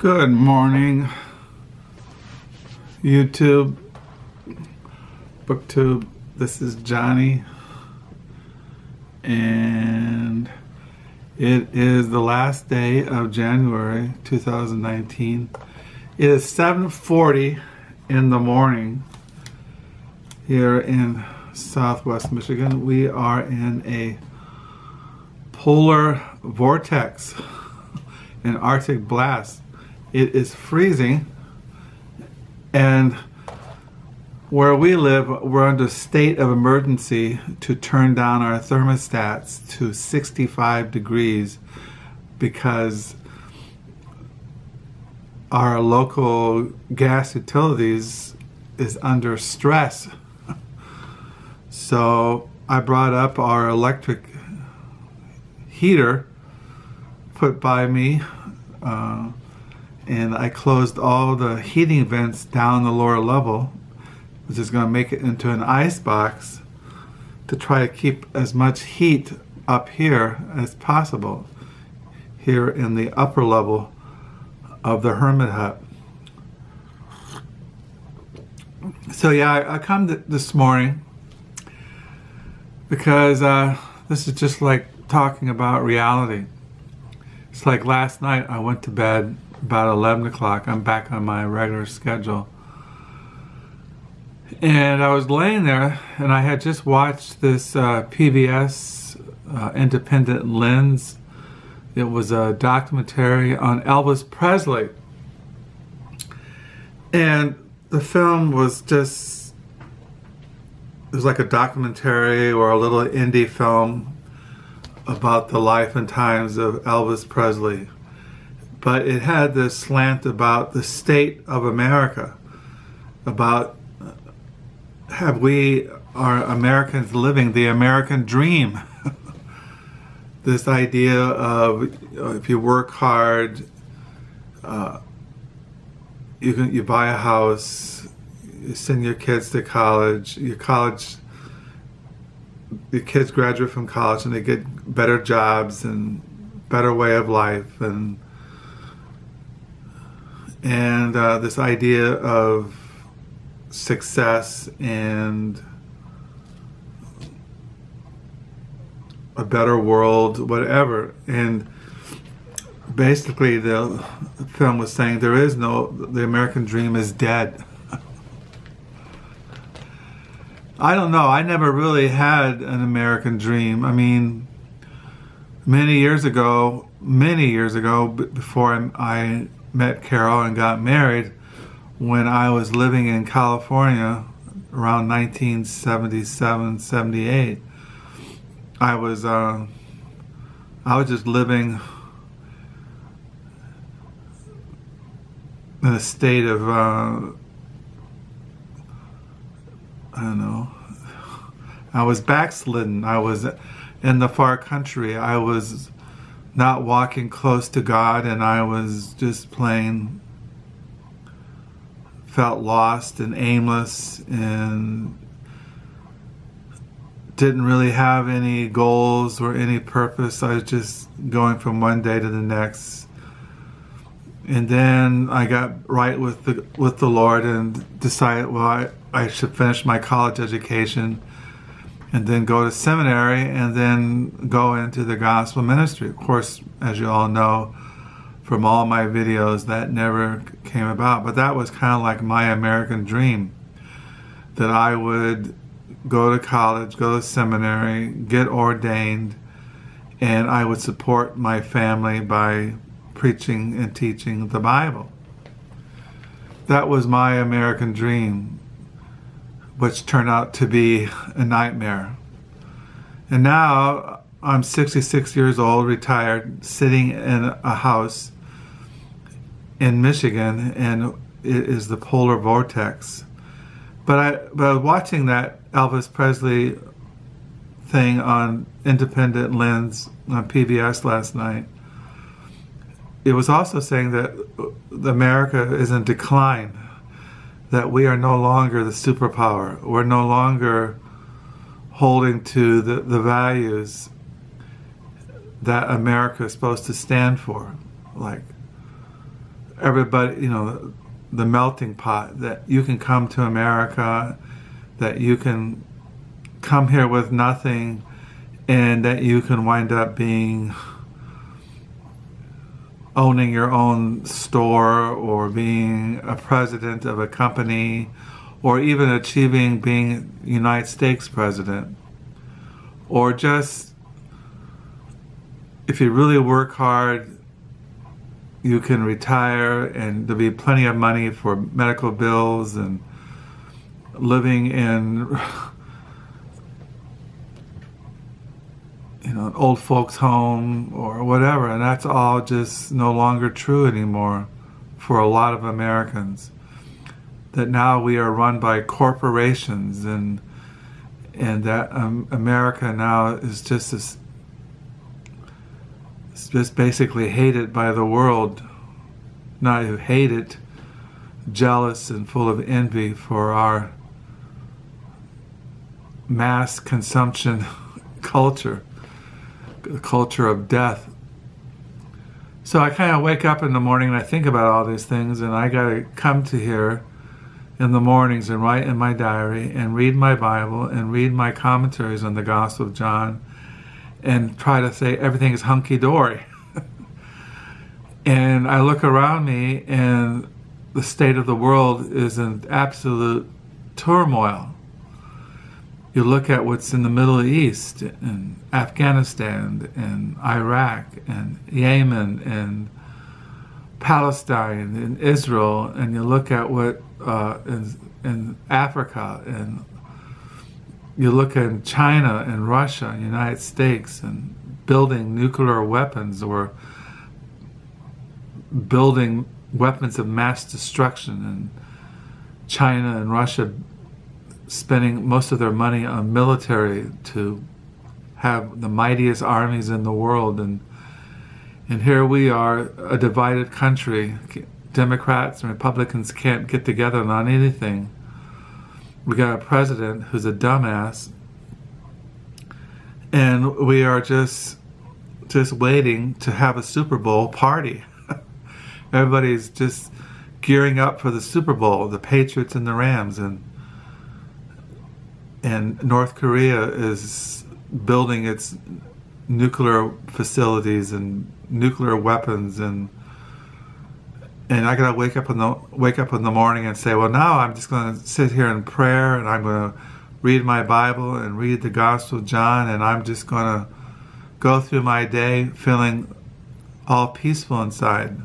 Good morning, YouTube, BookTube. This is Johnny, and it is the last day of January 2019. It is 7:40 in the morning here in Southwest Michigan. We are in a polar vortex, an Arctic blast. It is freezing, and where we live, we're under state of emergency to turn down our thermostats to 65 degrees because our local gas utilities is under stress. So I brought up our electric heater put by me, and I closed all the heating vents down the lower level, which is going to make it into an ice box to try to keep as much heat up here as possible here in the upper level of the hermit hut. So yeah, I come this morning because this is just like talking about reality. It's like last night I went to bed about 11 o'clock. I'm back on my regular schedule. And I was laying there, and I had just watched this PBS Independent Lens. It was a documentary on Elvis Presley. And the film was just, it was like a documentary or a little indie film about the life and times of Elvis Presley. But it had this slant about the state of America, about are Americans living the American dream? This idea of if you work hard, you buy a house, you send your kids to college, your kids graduate from college and they get better jobs and better way of life, and this idea of success and a better world, whatever. And basically the film was saying the American dream is dead. I don't know, I never really had an American dream. I mean, many years ago, before I met Carol and got married, when I was living in California around 1977, 78, I was just living in a state of, I don't know, I was backslidden. I was in the far country. I was not walking close to God, and I was just plain felt lost and aimless and didn't really have any goals or any purpose. I was just going from one day to the next. And then I got right with the Lord and decided, well, I should finish my college education and then go to seminary and then go into the gospel ministry. Of course, as you all know from all my videos, that never came about. But that was kind of like my American dream, that I would go to college, go to seminary, get ordained, and I would support my family by preaching and teaching the Bible. That was my American dream, which turned out to be a nightmare. And now I'm 66 years old, retired, sitting in a house in Michigan, and it is the polar vortex. But I was watching that Elvis Presley thing on Independent Lens on PBS last night. It was also saying that America is in decline, that we are no longer the superpower. We're no longer holding to the values that America is supposed to stand for. Like, everybody, the melting pot, that you can come to America, that you can come here with nothing, and that you can wind up owning your own store, or being a president of a company, or even achieving being United States president. Or just, if you really work hard, you can retire and there'll be plenty of money for medical bills and living in an old folks home or whatever. And that's all just no longer true anymore for a lot of Americans. That now we are run by corporations, and that America now is just basically hated by the world. Not who hate it, jealous and full of envy for our mass consumption culture, the culture of death. So I kind of wake up in the morning and I think about all these things, and I got to come to here in the mornings and write in my diary and read my Bible and read my commentaries on the Gospel of John and try to say everything is hunky-dory. And I look around me and the state of the world is in absolute turmoil. You look at what's in the Middle East, and Afghanistan, and Iraq, and Yemen, and Palestine, and Israel, and you look at what in Africa, and you look at China and Russia and United States, and building nuclear weapons or building weapons of mass destruction, and China and Russia spending most of their money on military to have the mightiest armies in the world, and here we are, a divided country. Democrats and Republicans can't get together on anything. We got a president who's a dumbass, and we are just waiting to have a Super Bowl party. Everybody's just gearing up for the Super Bowl, the Patriots and the Rams, and North Korea is building its nuclear facilities and nuclear weapons, and I gotta wake up in the morning and say, well, now I'm just gonna sit here in prayer, and I'm gonna read my Bible and read the Gospel of John, and I'm just gonna go through my day feeling all peaceful inside.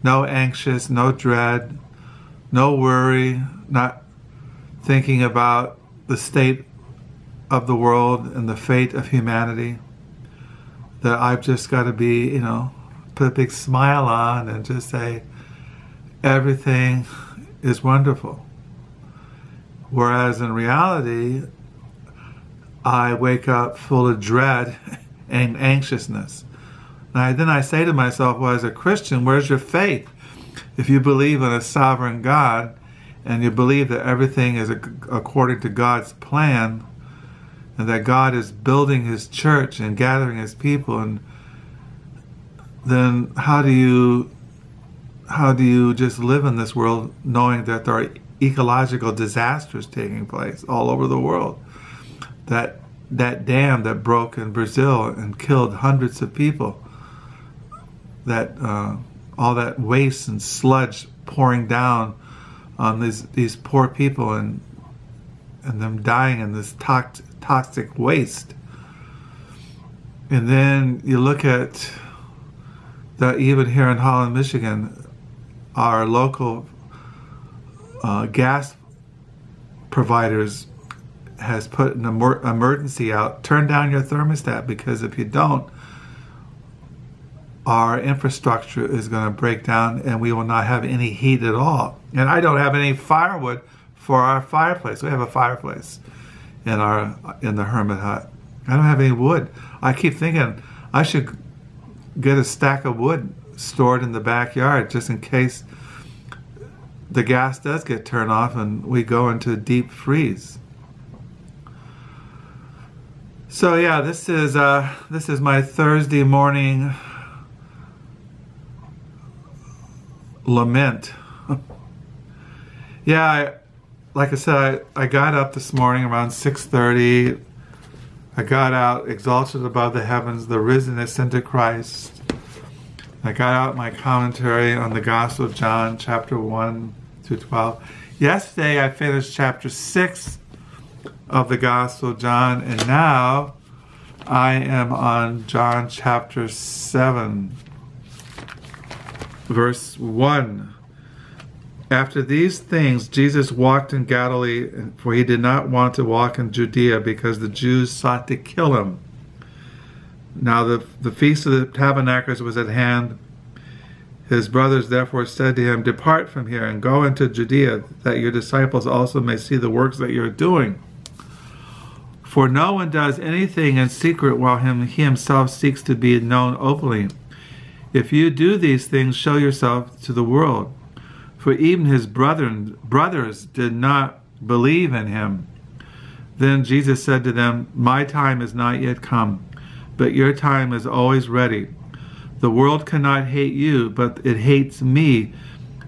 No anxious, no dread, no worry, not thinking about the state of the world and the fate of humanity. That I've just got to be, put a big smile on and just say, everything is wonderful. Whereas in reality, I wake up full of dread and anxiousness. And then I say to myself, well, as a Christian, where's your faith? If you believe in a sovereign God, and you believe that everything is according to God's plan, and that God is building His church and gathering His people, and then how do you just live in this world knowing that there are ecological disasters taking place all over the world? That dam that broke in Brazil and killed hundreds of people. That all that waste and sludge pouring down on these poor people, and them dying in this toxic waste. And then you look at that, even here in Holland, Michigan, our local gas providers has put an emergency out. Turn down your thermostat, because if you don't, our infrastructure is going to break down and we will not have any heat at all. And I don't have any firewood for our fireplace. We have a fireplace in the hermit hut. I don't have any wood. I keep thinking I should get a stack of wood stored in the backyard just in case the gas does get turned off and we go into deep freeze. So yeah, this is my Thursday morning lament. Yeah, like I said, I got up this morning around 6:30. I got out, exalted above the heavens, the risen, ascended Christ. I got out my commentary on the Gospel of John, chapter 1 through 12. Yesterday, I finished chapter 6 of the Gospel of John, and now I am on John chapter 7, verse 1. After these things, Jesus walked in Galilee, for he did not want to walk in Judea because the Jews sought to kill him. Now the feast of the tabernacles was at hand. His brothers therefore said to him, "Depart from here and go into Judea, that your disciples also may see the works that you are doing. For no one does anything in secret while he himself seeks to be known openly. If you do these things, show yourself to the world." For even his brothers did not believe in him. Then Jesus said to them, "My time is not yet come, but your time is always ready. The world cannot hate you, but it hates me,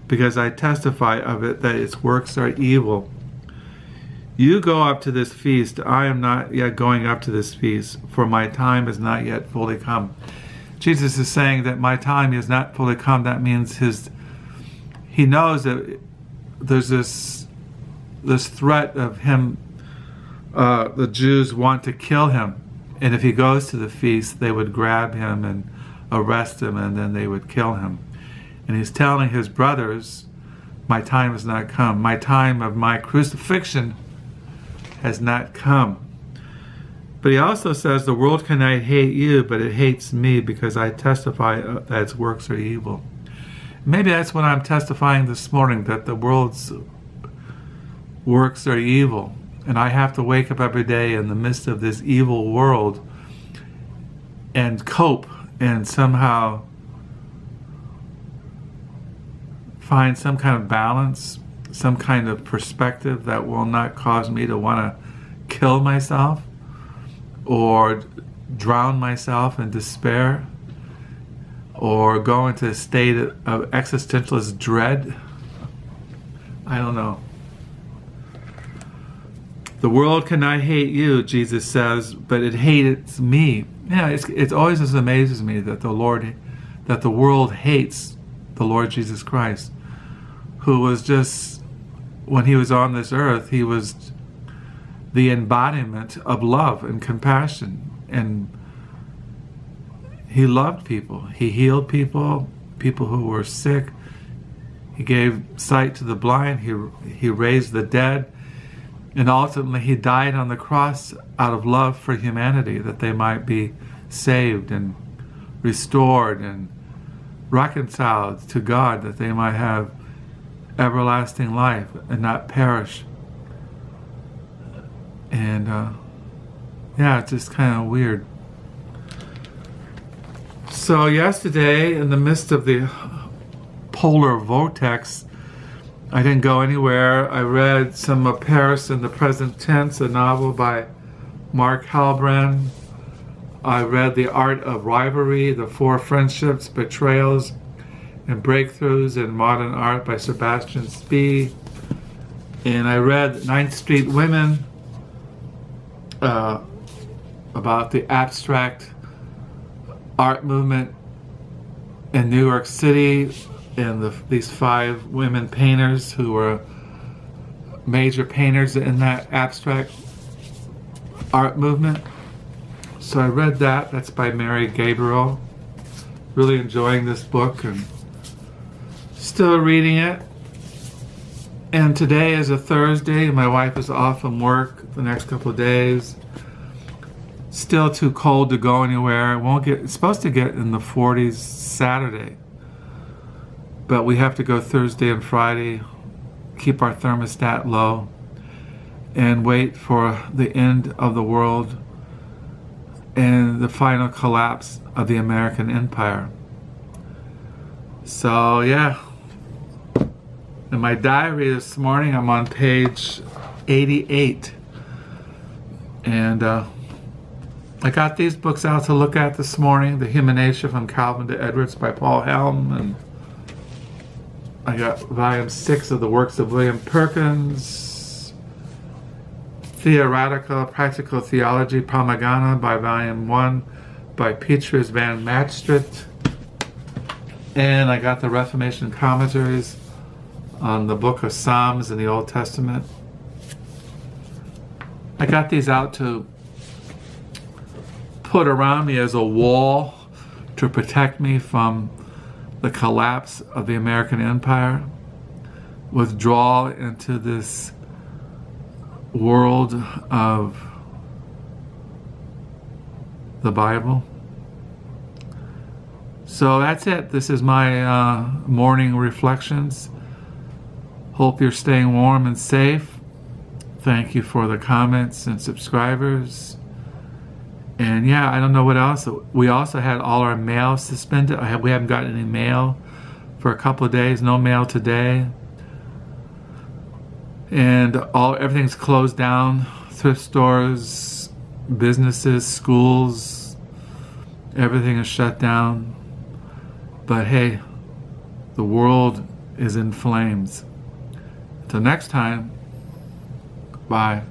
because I testify of it that its works are evil. You go up to this feast. I am not yet going up to this feast, for my time is not yet fully come." Jesus is saying that my time is not fully come. That means he knows that there's this threat of him. The Jews want to kill him, and if he goes to the feast, they would grab him and arrest him, and then they would kill him. And he's telling his brothers, my time has not come. My time of my crucifixion has not come. But he also says, the world cannot hate you, but it hates me because I testify that its works are evil. Maybe that's what I'm testifying this morning, that the world's works are evil. And I have to wake up every day in the midst of this evil world and cope and somehow find some kind of balance, some kind of perspective that will not cause me to want to kill myself or drown myself in despair, or go into a state of existentialist dread. I don't know. The world cannot hate you, Jesus says, but it hates me. Yeah, it always just amazes me that the world hates the Lord Jesus Christ, who was just, when he was on this earth, he was the embodiment of love and compassion, and he loved people. He healed people who were sick. He gave sight to the blind. He raised the dead. And ultimately, he died on the cross out of love for humanity, that they might be saved and restored and reconciled to God, that they might have everlasting life and not perish. And yeah, it's just kind of weird. So yesterday, in the midst of the polar vortex, I didn't go anywhere. I read some of Paris in the Present Tense, a novel by Mark Halbrand. I read The Art of Rivalry, The Four Friendships, Betrayals, and Breakthroughs in Modern Art by Sebastian Spee. And I read Ninth Street Women, about the abstract art movement in New York City, and these 5 women painters who were major painters in that abstract art movement. So I read that. That's by Mary Gabriel. Really enjoying this book and still reading it. And today is a Thursday. My wife is off from work the next couple of days. Still too cold to go anywhere. It's supposed to get in the 40s Saturday. But we have to go Thursday and Friday, keep our thermostat low, and wait for the end of the world and the final collapse of the American empire. So yeah, in my diary this morning, I'm on page 88. And I got these books out to look at this morning. The Human Nature from Calvin to Edwards by Paul Helm, and I got volume 6 of the works of William Perkins. Theoretical Practical Theology, Palmagana, by volume 1 by Petrus van Mastricht. And I got the Reformation commentaries on the book of Psalms in the Old Testament. I got these out to put around me as a wall to protect me from the collapse of the American empire, withdrawal into this world of the Bible. So that's it. This is my morning reflections. Hope you're staying warm and safe. Thank you for the comments and subscribers. And yeah, I don't know what else. We also had all our mail suspended. We haven't gotten any mail for a couple of days. No mail today. And everything's closed down. Thrift stores, businesses, schools, everything is shut down. But hey, the world is in flames. Until next time, bye.